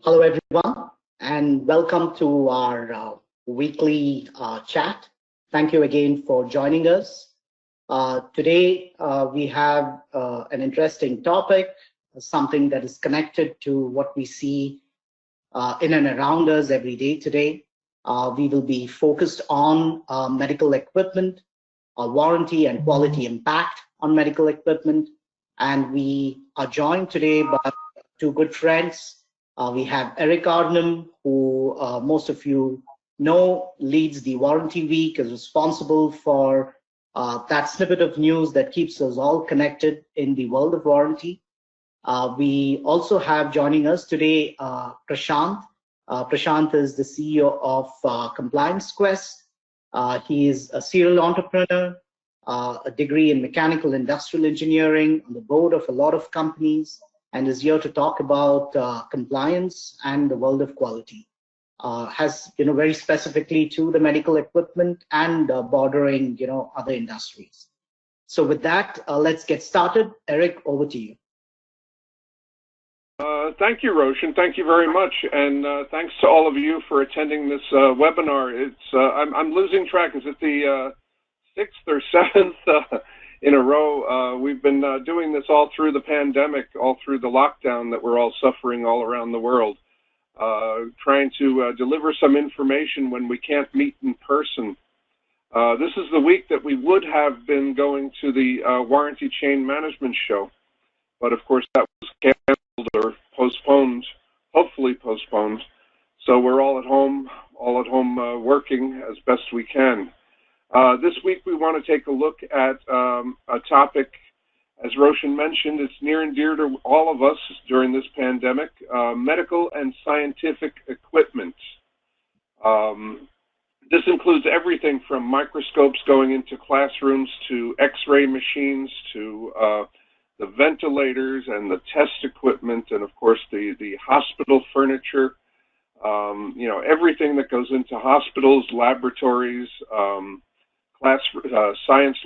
Hello, everyone, and welcome to our weekly chat. Thank you again for joining us. Today, we have an interesting topic, something that is connected to what we see in and around us every day today. We will be focused on medical equipment, warranty and quality impact on medical equipment. And we are joined today by two good friends. We have Eric Arnhem, who most of you know leads the Warranty Week, is responsible for that snippet of news that keeps us all connected in the world of warranty. We also have joining us today Prashant. Prashant is the CEO of ComplianceQuest. He is a serial entrepreneur, a degree in mechanical industrial engineering, on the board of a lot of companies, and is here to talk about compliance and the world of quality. Has very specifically to the medical equipment and bordering other industries. So with that, let's get started. Eric, over to you. Thank you, Roshan. Thank you very much, and thanks to all of you for attending this webinar. It's I'm losing track. Is it the 6th or 7th in a row? We've been doing this all through the pandemic, all through the lockdown that we're all suffering all around the world, trying to deliver some information when we can't meet in person. This is the week that we would have been going to the Warranty Chain Management Show, but of course that was canceled or postponed, hopefully postponed. So we're all at home working as best we can. This week we want to take a look at a topic, as Roshan mentioned, it's near and dear to all of us during this pandemic, medical and scientific equipment. This includes everything from microscopes going into classrooms to X-ray machines to the ventilators and the test equipment, and of course the hospital furniture, everything that goes into hospitals, laboratories, science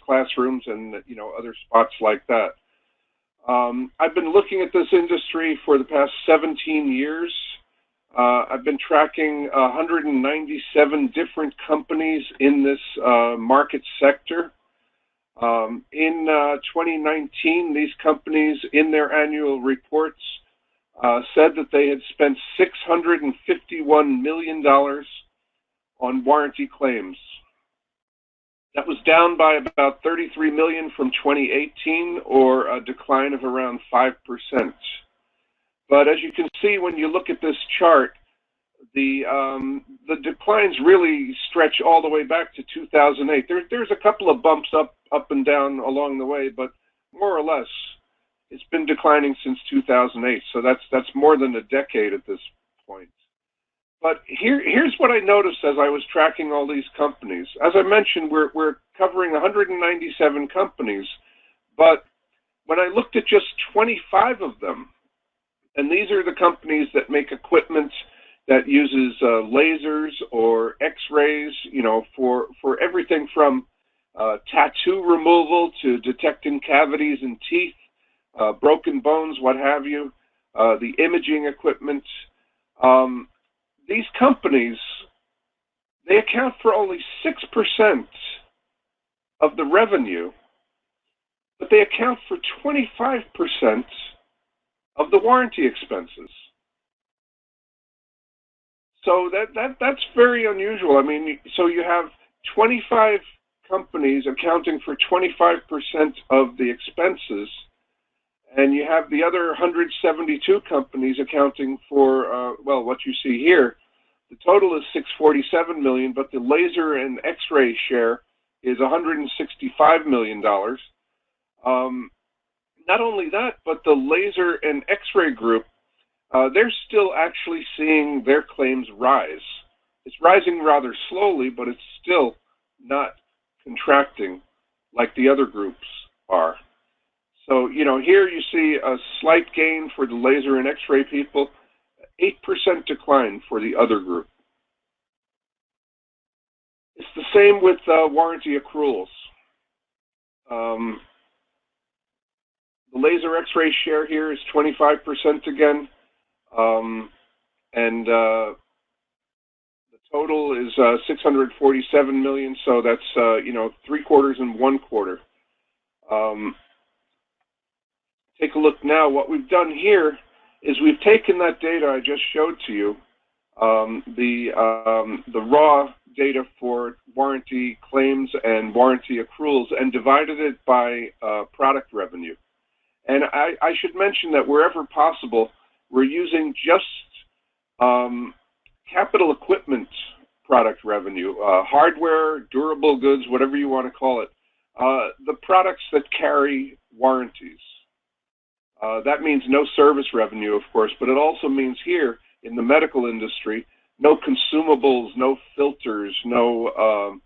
classrooms, and other spots like that. I've been looking at this industry for the past 17 years. I've been tracking 197 different companies in this market sector. In 2019, these companies, in their annual reports, said that they had spent $651 million on warranty claims. That was down by about 33 million from 2018, or a decline of around 5%. But as you can see, when you look at this chart, the declines really stretch all the way back to 2008. There's a couple of bumps up and down along the way, but more or less, it's been declining since 2008. So that's more than a decade at this point. But here's what I noticed as I was tracking all these companies. As I mentioned, we're covering 197 companies, but when I looked at just 25 of them, and these are the companies that make equipment that uses lasers or X-rays, for everything from tattoo removal to detecting cavities in teeth, broken bones, what have you, the imaging equipment. These companies, they account for only 6% of the revenue, but they account for 25% of the warranty expenses. So that's very unusual. I mean, so you have 25 companies accounting for 25% of the expenses, and you have the other 172 companies accounting for, what you see here. The total is 647 million, but the laser and X-ray share is $165 million. Not only that, but the laser and X-ray group, they're still actually seeing their claims rise. It's rising rather slowly, but it's still not contracting like the other groups are. So, here you see a slight gain for the laser and X-ray people, 8% decline for the other group. It's the same with warranty accruals. The laser X-ray share here is 25% again. And the total is 647 million. So that's 3/4 and 1/4. Take a look now. What we've done here is we've taken that data I just showed to you, the raw data for warranty claims and warranty accruals, and divided it by product revenue. And I should mention that wherever possible, we're using just capital equipment product revenue, hardware, durable goods, whatever you want to call it, the products that carry warranties. That means no service revenue, of course, but it also means here in the medical industry, no consumables, no filters, no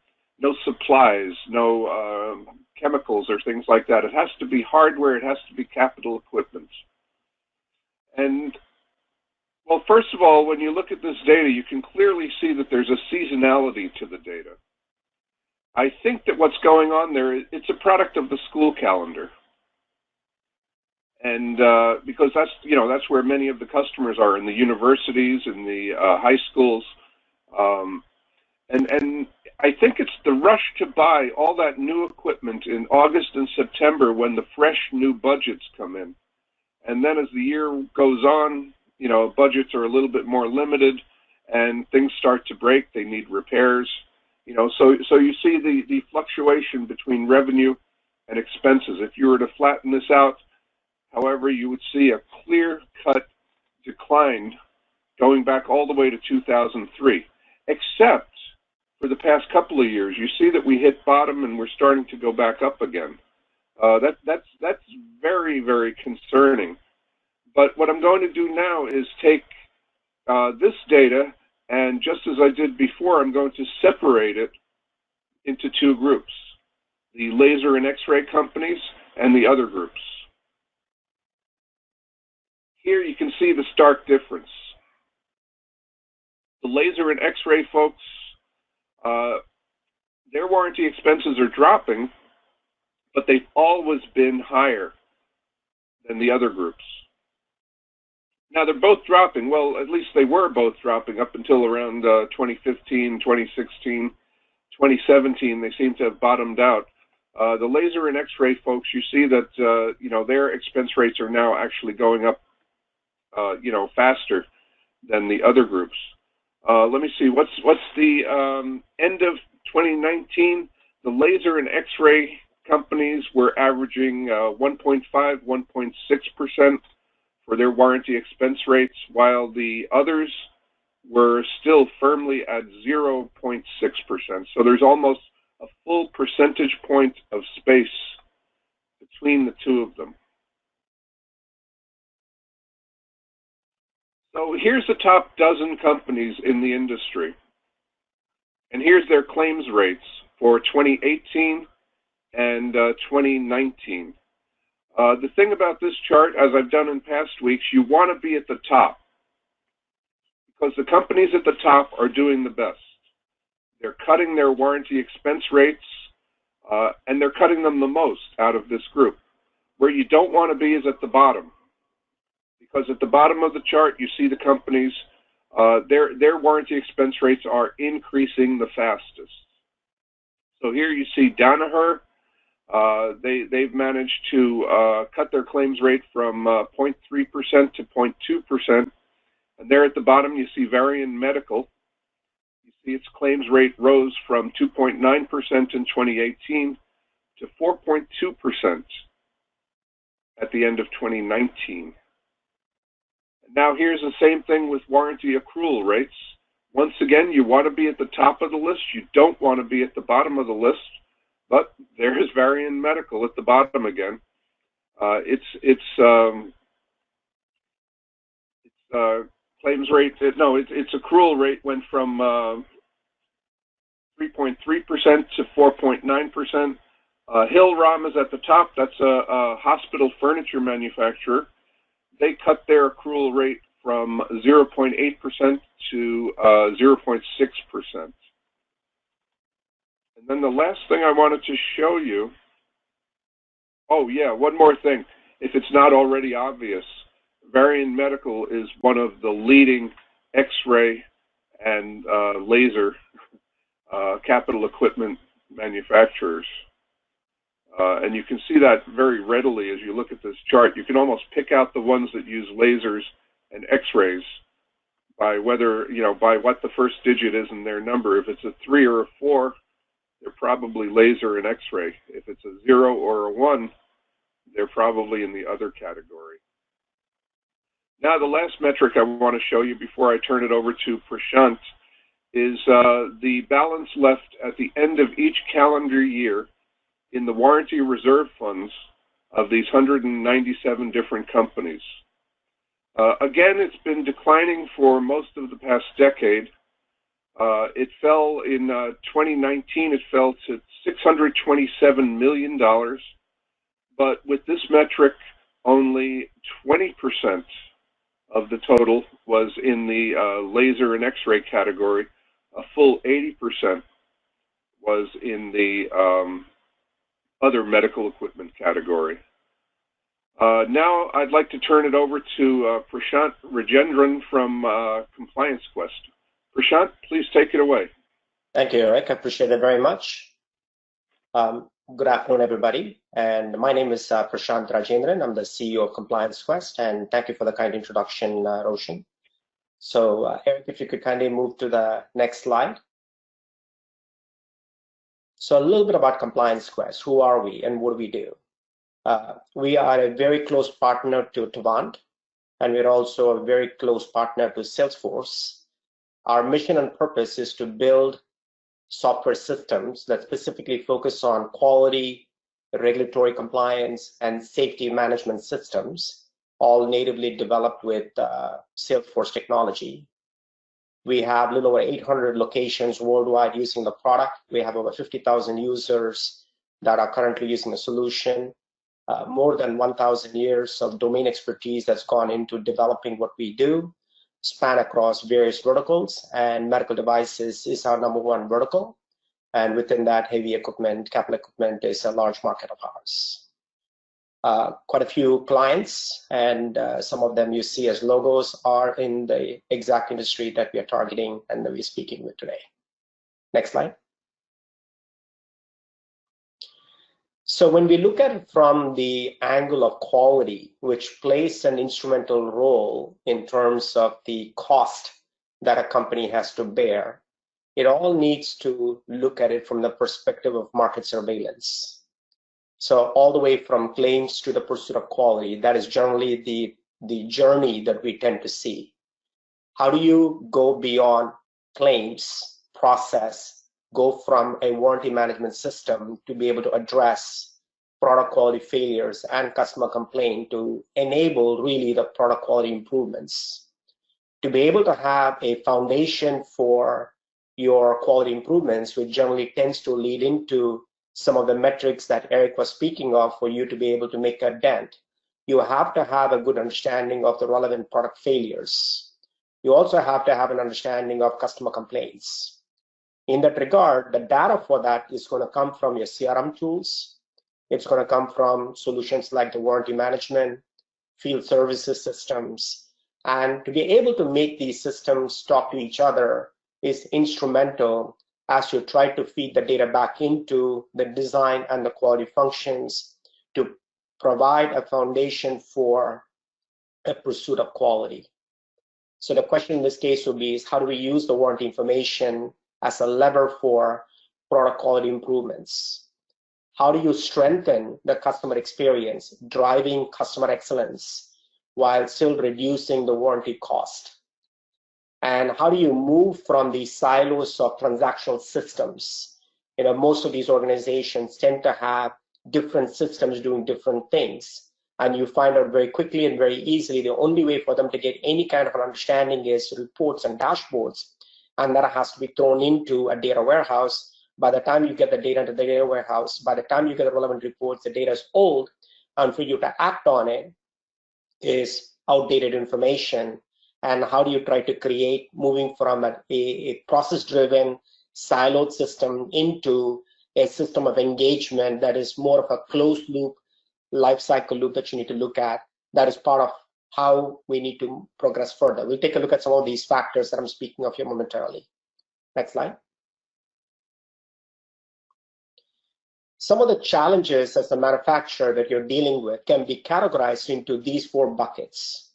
supplies, no chemicals or things like that. It has to be hardware. It has to be capital equipment. And well, first of all, when you look at this data, you can clearly see that there's a seasonality to the data. I think that what's going on there, it's a product of the school calendar. And because that's where many of the customers are, in the universities, in the high schools. And I think it's the rush to buy all that new equipment in August and September when the fresh new budgets come in. And then as the year goes on, budgets are a little bit more limited and things start to break. They need repairs. So you see the fluctuation between revenue and expenses. If you were to flatten this out, however, you would see a clear-cut decline going back all the way to 2003, except for the past couple of years. You see that we hit bottom and we're starting to go back up again. That's very, very concerning. But what I'm going to do now is take this data, and just as I did before, I'm going to separate it into two groups, the laser and X-ray companies and the other groups. Here you can see the stark difference. The laser and X-ray folks, their warranty expenses are dropping, but they've always been higher than the other groups. Now they're both dropping. Well, at least they were both dropping up until around 2015, 2016, 2017. They seem to have bottomed out. The laser and X-ray folks, you see that their expense rates are now actually going up faster than the other groups. Let me see, what's the end of 2019? The laser and X-ray companies were averaging 1.5, 1.6% for their warranty expense rates, while the others were still firmly at 0.6%. So there's almost a full percentage point of space between the two of them. So here's the top dozen companies in the industry. And here's their claims rates for 2018 and 2019. The thing about this chart, as I've done in past weeks, you want to be at the top, because the companies at the top are doing the best. They're cutting their warranty expense rates, and they're cutting them the most out of this group. Where you don't want to be is at the bottom, because at the bottom of the chart, you see the companies, their warranty expense rates are increasing the fastest. So here you see Danaher. They've managed to cut their claims rate from 0.3% to 0.2%. And there at the bottom, you see Varian Medical. You see its claims rate rose from 2.9% in 2018 to 4.2% at the end of 2019. Now here's the same thing with warranty accrual rates. Once again, you want to be at the top of the list. You don't want to be at the bottom of the list. But there is Varian Medical at the bottom again. Its claims rate, its accrual rate went from 3.3% to 4.9%. Hillrom is at the top. That's a hospital furniture manufacturer. They cut their accrual rate from 0.8% to 0.6%. And then the last thing I wanted to show you, oh yeah, one more thing, if it's not already obvious. Varian Medical is one of the leading X-ray and laser capital equipment manufacturers. And you can see that very readily as you look at this chart. You can almost pick out the ones that use lasers and X-rays by whether, by what the first digit is in their number. If it's a 3 or a 4, they're probably laser and X-ray. If it's a 0 or a 1, they're probably in the other category. Now, the last metric I want to show you before I turn it over to Prashant is the balance left at the end of each calendar year in the warranty reserve funds of these 197 different companies. Again, it's been declining for most of the past decade. It fell in 2019, it fell to $627 million, but with this metric, only 20% of the total was in the laser and X-ray category. A full 80% was in the other medical equipment category. Now I'd like to turn it over to Prashant Rajendran from ComplianceQuest. Prashant, please take it away. Thank you, Eric. I appreciate it very much. Good afternoon, everybody. And my name is Prashant Rajendran. I'm the CEO of ComplianceQuest, and thank you for the kind introduction, Roshan. So, Eric, if you could kindly move to the next slide. So a little bit about ComplianceQuest. Who are we and what do we do? We are a very close partner to Tavant, and we're also a very close partner to Salesforce. Our mission and purpose is to build software systems that specifically focus on quality, regulatory compliance, and safety management systems, all natively developed with Salesforce technology. We have a little over 800 locations worldwide using the product. We have over 50,000 users that are currently using the solution. More than 1,000 years of domain expertise that's gone into developing what we do, span across various verticals, and medical devices is our #1 vertical. And within that, heavy equipment, capital equipment is a large market of ours. Quite a few clients, and some of them you see as logos are in the exact industry that we are targeting and that we're speaking with today. Next slide. So when we look at it from the angle of quality, which plays an instrumental role in terms of the cost that a company has to bear, it all needs to look at it from the perspective of market surveillance. So all the way from claims to the pursuit of quality, that is generally the journey that we tend to see. How do you go beyond claims process, go from a warranty management system to be able to address product quality failures and customer complaint to enable really the product quality improvements? To be able to have a foundation for your quality improvements, which generally tends to lead into some of the metrics that Eric was speaking of for you to be able to make a dent. You have to have a good understanding of the relevant product failures. You also have to have an understanding of customer complaints. In that regard, the data for that is going to come from your CRM tools. It's going to come from solutions like the warranty management, field services systems. And to be able to make these systems talk to each other is instrumental as you try to feed the data back into the design and the quality functions to provide a foundation for a pursuit of quality. So the question in this case would be is how do we use the warranty information as a lever for product quality improvements? How do you strengthen the customer experience, driving customer excellence while still reducing the warranty cost? And how do you move from these silos of transactional systems? Most of these organizations tend to have different systems doing different things. And you find out very quickly and very easily the only way for them to get any kind of an understanding is reports and dashboards. And that has to be thrown into a data warehouse. By the time you get the data into the data warehouse, by the time you get the relevant reports, the data is old. And for you to act on it is outdated information. And how do you try to create, moving from a process-driven, siloed system into a system of engagement that is more of a closed loop, life cycle loop that you need to look at? That is part of how we need to progress further. We'll take a look at some of these factors that I'm speaking of here momentarily. Next slide. Some of the challenges as a manufacturer that you're dealing with can be categorized into these 4 buckets.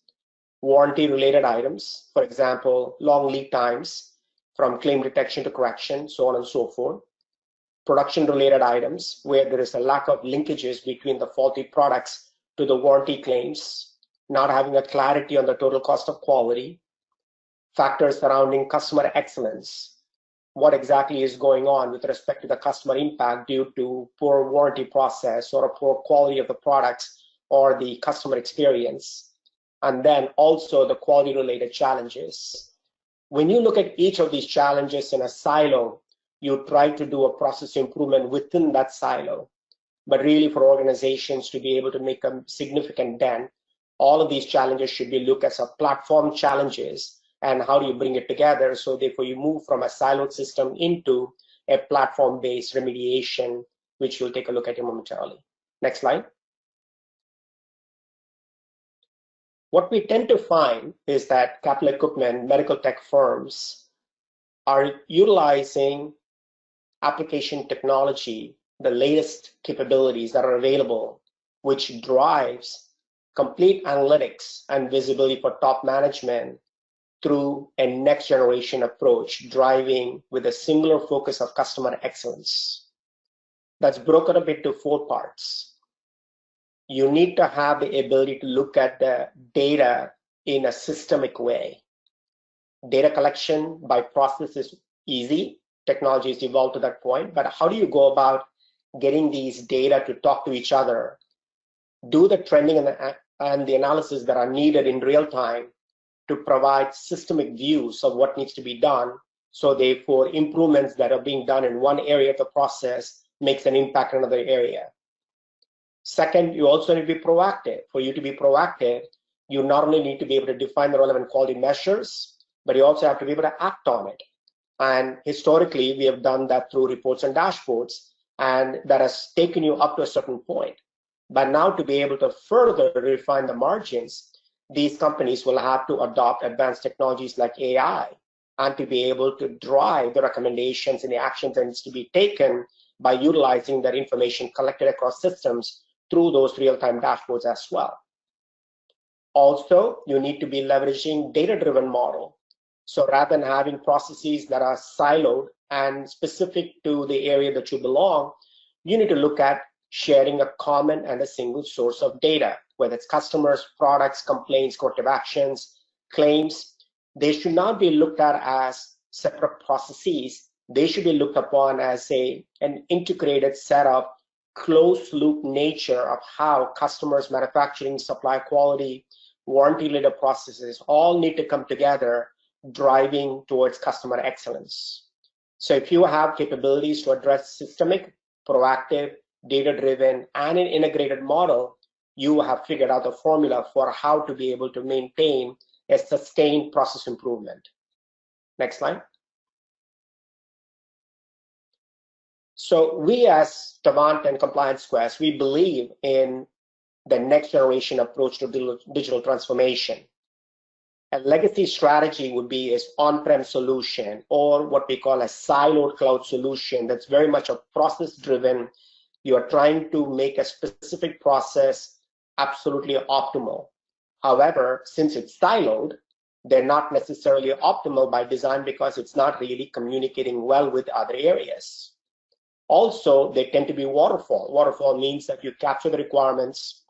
Warranty-related items, for example, long lead times from claim detection to correction, so on and so forth. Production-related items, where there is a lack of linkages between the faulty products to the warranty claims, not having a clarity on the total cost of quality. Factors surrounding customer excellence, what exactly is going on with respect to the customer impact due to poor warranty process or a poor quality of the products or the customer experience. And then also the quality related challenges. When you look at each of these challenges in a silo, you try to do a process improvement within that silo. But really for organizations to be able to make a significant dent, all of these challenges should be looked as a platform challenges. And how do you bring it together? So therefore you move from a siloed system into a platform-based remediation, which we'll take a look at momentarily. Next slide. What we tend to find is that capital equipment, medical tech firms are utilizing application technology, the latest capabilities that are available, which drives complete analytics and visibility for top management through a next generation approach, driving with a singular focus of customer excellence. That's broken up into 4 parts. You need to have the ability to look at the data in a systemic way. Data collection by process is easy. Technology has evolved to that point, but how do you go about getting these data to talk to each other, do the trending and the analysis that are needed in real time to provide systemic views of what needs to be done, so therefore improvements that are being done in one area of the process makes an impact in another area. Second, you also need to be proactive. For you to be proactive, you not only need to be able to define the relevant quality measures, but you also have to be able to act on it. And historically, we have done that through reports and dashboards, and that has taken you up to a certain point. But now to be able to further refine the margins, these companies will have to adopt advanced technologies like AI and to be able to drive the recommendations and the actions that needs to be taken by utilizing that information collected across systems through those real-time dashboards as well. Also, you need to be leveraging data-driven model. So rather than having processes that are siloed and specific to the area that you belong, you need to look at sharing a common and a single source of data, whether it's customers, products, complaints, corrective actions, claims. They should not be looked at as separate processes. They should be looked upon as an integrated set of closed loop nature of how customers, manufacturing, supply quality, warranty related processes all need to come together, driving towards customer excellence. So if you have capabilities to address systemic, proactive, data-driven, and an integrated model, you have figured out the formula for how to be able to maintain a sustained process improvement. Next slide. So we as Tavant and ComplianceQuest, we believe in the next generation approach to digital transformation. A legacy strategy would be an on-prem solution, or what we call a siloed cloud solution that's very much a process-driven. You are trying to make a specific process absolutely optimal. However, since it's siloed, they're not necessarily optimal by design because it's not really communicating well with other areas. Also, they tend to be waterfall. Waterfall means that you capture the requirements,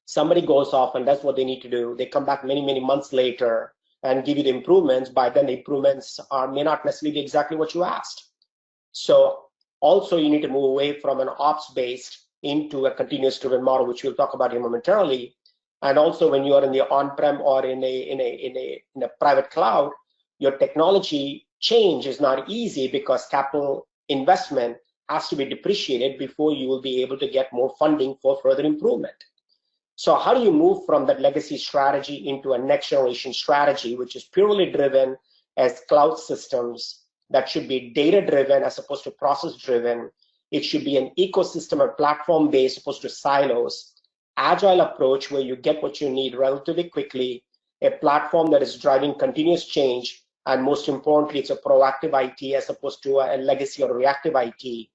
somebody goes off and does what they need to do. They come back many, many months later and give you the improvements. By then, the improvements may not necessarily be exactly what you asked. So also, you need to move away from an ops-based into a continuous-driven model, which we'll talk about here momentarily. And also, when you are in the on-prem or in a private cloud, your technology change is not easy because capital investment has to be depreciated before you will be able to get more funding for further improvement. So how do you move from that legacy strategy into a next generation strategy, which is purely driven as cloud systems that should be data driven as opposed to process driven? It should be an ecosystem or platform based opposed to silos, agile approach where you get what you need relatively quickly, a platform that is driving continuous change, and most importantly, it's a proactive IT as opposed to a legacy or reactive IT.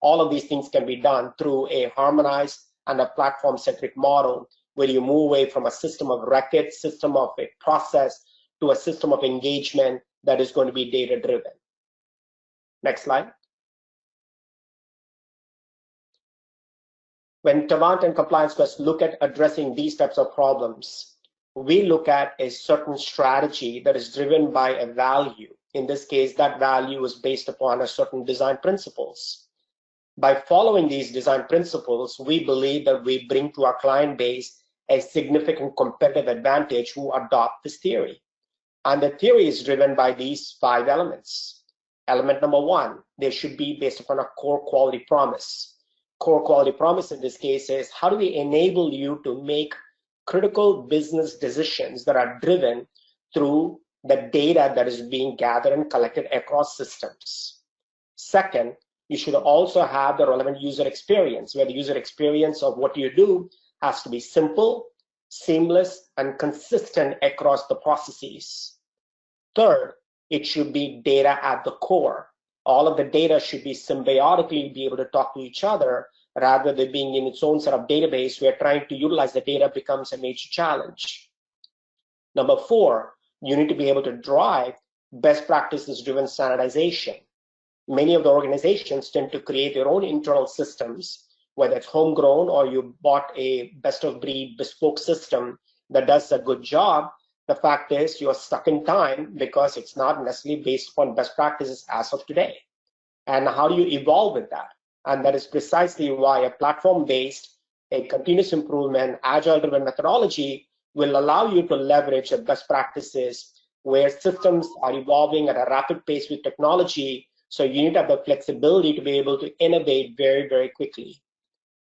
All of these things can be done through a harmonized and a platform-centric model where you move away from a system of record, system of a process, to a system of engagement that is going to be data-driven. Next slide. When Tavant and ComplianceQuest look at addressing these types of problems, we look at a certain strategy that is driven by a value. In this case, that value is based upon a certain design principles. By following these design principles, we believe that we bring to our client base a significant competitive advantage who adopt this theory. And the theory is driven by these 5 elements. Element number 1, they should be based upon a core quality promise. Core quality promise in this case is, how do we enable you to make critical business decisions that are driven through the data that is being gathered and collected across systems. Second, you should also have the relevant user experience, where the user experience of what you do has to be simple, seamless, and consistent across the processes. Third, it should be data at the core. All of the data should be symbiotically be able to talk to each other rather than being in its own set of database where trying to utilize the data becomes a major challenge. Number 4, you need to be able to drive best practices driven standardization. Many of the organizations tend to create their own internal systems, whether it's homegrown or you bought a best of breed bespoke system that does a good job. The fact is you're stuck in time because it's not necessarily based upon best practices as of today. And how do you evolve with that? And that is precisely why a platform-based, a continuous improvement, agile-driven methodology will allow you to leverage the best practices where systems are evolving at a rapid pace with technology. So you need to have the flexibility to be able to innovate very, very quickly.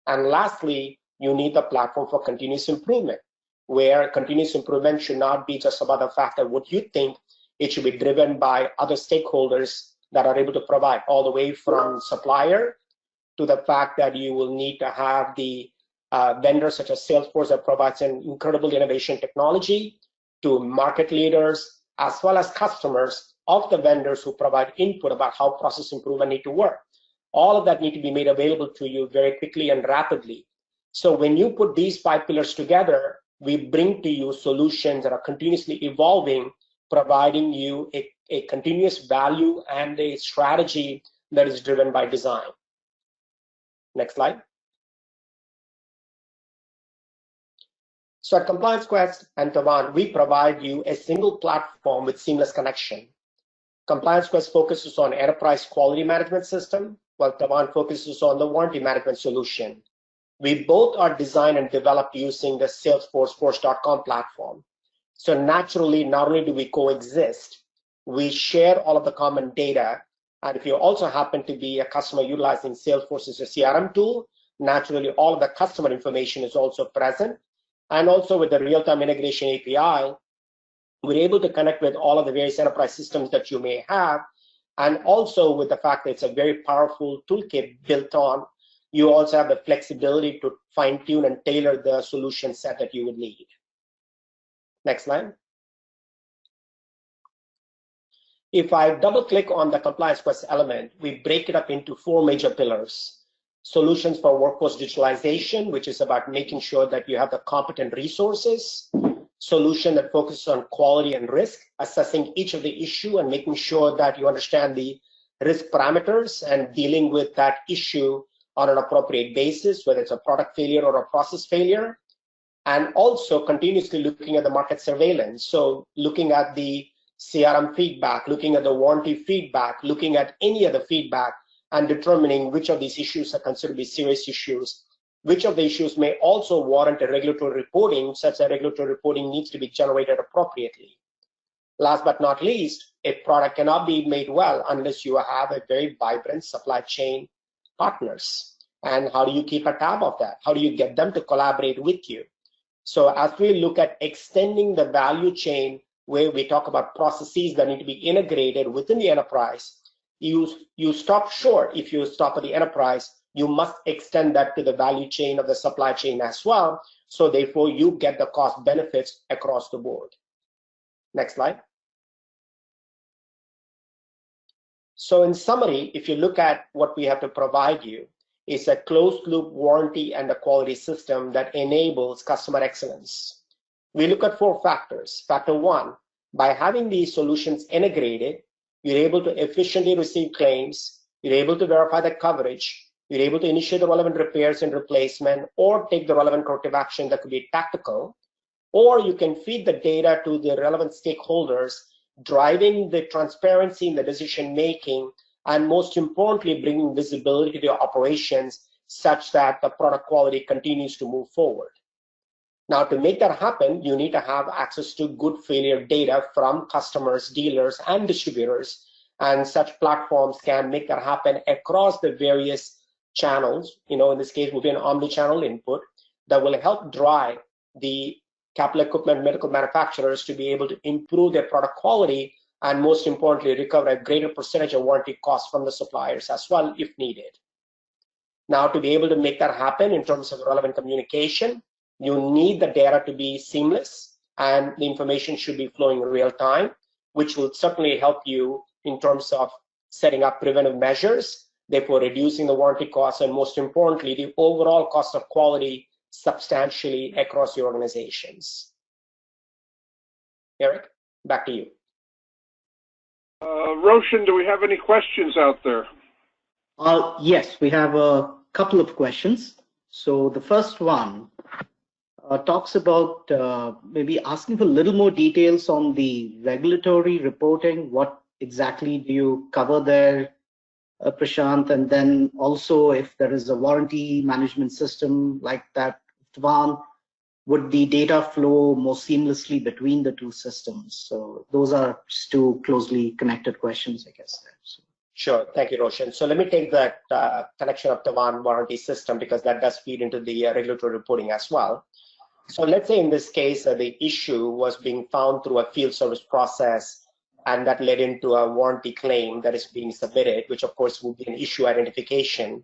And lastly, you need the platform for continuous improvement, where continuous improvement should not be just about the fact that what you think, it should be driven by other stakeholders that are able to provide, all the way from supplier to the fact that you will need to have the vendors such as Salesforce that provides an incredible innovation technology, to market leaders, as well as customers of the vendors who provide input about how process improvement need to work. All of that need to be made available to you very quickly and rapidly. So when you put these 5 pillars together, we bring to you solutions that are continuously evolving, providing you a continuous value and a strategy that is driven by design. Next slide. So at ComplianceQuest and Tavant, we provide you a single platform with seamless connection. ComplianceQuest focuses on enterprise quality management system, while Tavant focuses on the warranty management solution. We both are designed and developed using the Salesforce Force.com platform. So naturally, not only do we coexist, we share all of the common data. And if you also happen to be a customer utilizing Salesforce as a CRM tool, naturally all of the customer information is also present. And also with the real-time integration API, we're able to connect with all of the various enterprise systems that you may have. And also with the fact that it's a very powerful toolkit built on, you also have the flexibility to fine-tune and tailor the solution set that you would need. Next slide. If I double-click on the ComplianceQuest element, we break it up into 4 major pillars. Solutions for workforce digitalization, which is about making sure that you have the competent resources. Solution that focuses on quality and risk, assessing each of the issue and making sure that you understand the risk parameters and dealing with that issue on an appropriate basis, whether it's a product failure or a process failure. And also continuously looking at the market surveillance. So looking at the CRM feedback, looking at the warranty feedback, looking at any other feedback, and determining which of these issues are considered to be serious issues, which of the issues may also warrant a regulatory reporting, such that regulatory reporting needs to be generated appropriately. Last but not least, a product cannot be made well unless you have a very vibrant supply chain partners. And how do you keep a tab of that? How do you get them to collaborate with you? So as we look at extending the value chain, where we talk about processes that need to be integrated within the enterprise, you stop short. If you stop at the enterprise, you must extend that to the value chain of the supply chain as well. So therefore, you get the cost benefits across the board. Next slide. So in summary, if you look at what we have to provide you, it's a closed loop warranty and a quality system that enables customer excellence. We look at 4 factors. Factor 1, by having these solutions integrated, you're able to efficiently receive claims, you're able to verify the coverage, you're able to initiate the relevant repairs and replacement, or take the relevant corrective action that could be tactical, or you can feed the data to the relevant stakeholders, driving the transparency in the decision making, and most importantly, bringing visibility to your operations such that the product quality continues to move forward. Now, to make that happen, you need to have access to good failure data from customers, dealers, and distributors, and such platforms can make that happen across the various channels. In this case, will be an omni-channel input that will help drive the capital equipment medical manufacturers to be able to improve their product quality and, most importantly, recover a greater percentage of warranty costs from the suppliers as well if needed. Now, to be able to make that happen in terms of relevant communication, you need the data to be seamless and the information should be flowing in real time, which will certainly help you in terms of setting up preventive measures, therefore reducing the warranty costs, and most importantly, the overall cost of quality substantially across your organizations. Eric, back to you. Roshan, do we have any questions out there? Yes, we have a couple of questions. So the first one talks about maybe asking for a little more details on the regulatory reporting. What exactly do you cover there, Prashant? And then also, if there is a warranty management system like that, Tavant, would the data flow more seamlessly between the 2 systems? So those are 2 closely connected questions, I guess. There. So. Sure, thank you, Roshan. So let me take that connection of Tavant warranty system, because that does feed into the regulatory reporting as well. So let's say in this case, the issue was being found through a field service process, and that led into a warranty claim that is being submitted, which of course will be an issue identification.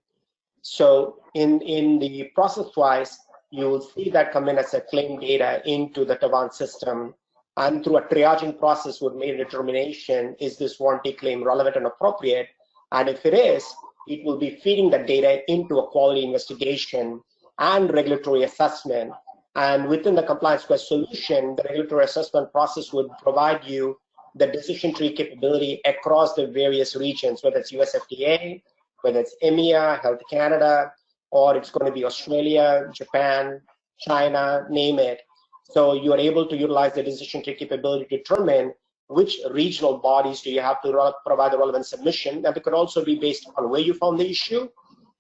So in the process-wise, you will see that come in as a claim data into the Tavant system, and through a triaging process would make a determination, is this warranty claim relevant and appropriate? And if it is, it will be feeding that data into a quality investigation and regulatory assessment. And within the ComplianceQuest solution, the regulatory assessment process would provide you the decision tree capability across the various regions, whether it's US FDA, whether it's EMEA, Health Canada, or it's going to be Australia, Japan, China, name it. So you are able to utilize the decision tree capability to determine which regional bodies do you have to provide the relevant submission. And it could also be based on where you found the issue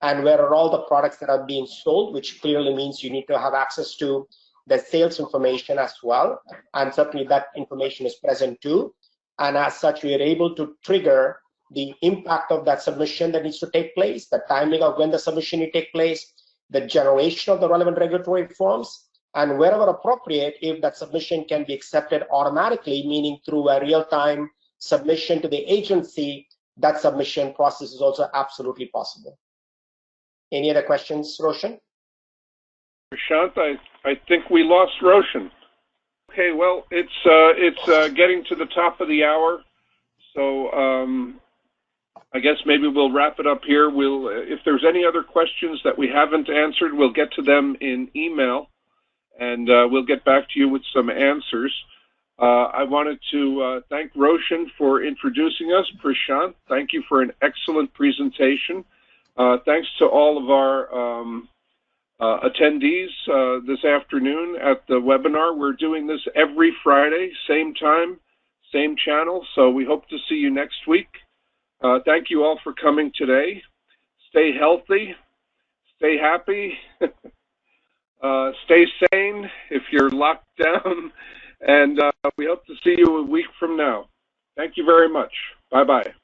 and where are all the products that are being sold, which clearly means you need to have access to the sales information as well. And certainly that information is present too. And as such, we are able to trigger the impact of that submission that needs to take place, the timing of when the submission will take place, the generation of the relevant regulatory forms, and wherever appropriate, if that submission can be accepted automatically, meaning through a real-time submission to the agency, that submission process is also absolutely possible. Any other questions, Roshan? Prashant, I think we lost Roshan. Okay, well, it's getting to the top of the hour, so I guess maybe we'll wrap it up here. If there's any other questions that we haven't answered, we'll get to them in email, and we'll get back to you with some answers. I wanted to thank Roshan for introducing us. Prashant, thank you for an excellent presentation. Thanks to all of our attendees this afternoon at the webinar. We're doing this every Friday, same time, same channel, so we hope to see you next week. Thank you all for coming today. Stay healthy, stay happy, stay sane if you're locked down, and we hope to see you a week from now. Thank you very much. Bye-bye.